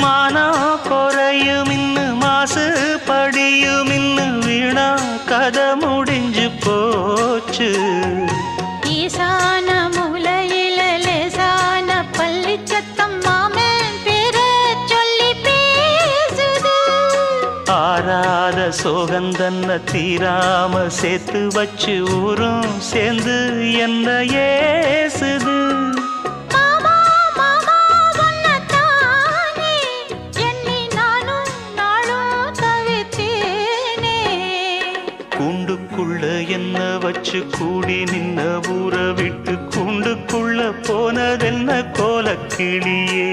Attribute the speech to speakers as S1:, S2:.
S1: மானம் குறையும் இன்னு மாசு படியும் இன்னு வீணா கதை முடிஞ்சு போச்சு.
S2: ஈசான மூலையில லேசான பள்ளி சத்தம் மாமன் பேர சொல்லி பேசுது.
S1: ஆறாத சோகந்தன்ன தீராம சேர்த்து வச்சு ஊரும் சேர்ந்து என்ன ஏசுது. கூண்டுக்குள்ள என்ன வச்சு கூடி நின்ன ஊற விட்டு கூண்டுக்குள்ள போனதென்ன கோலக்கிளியே.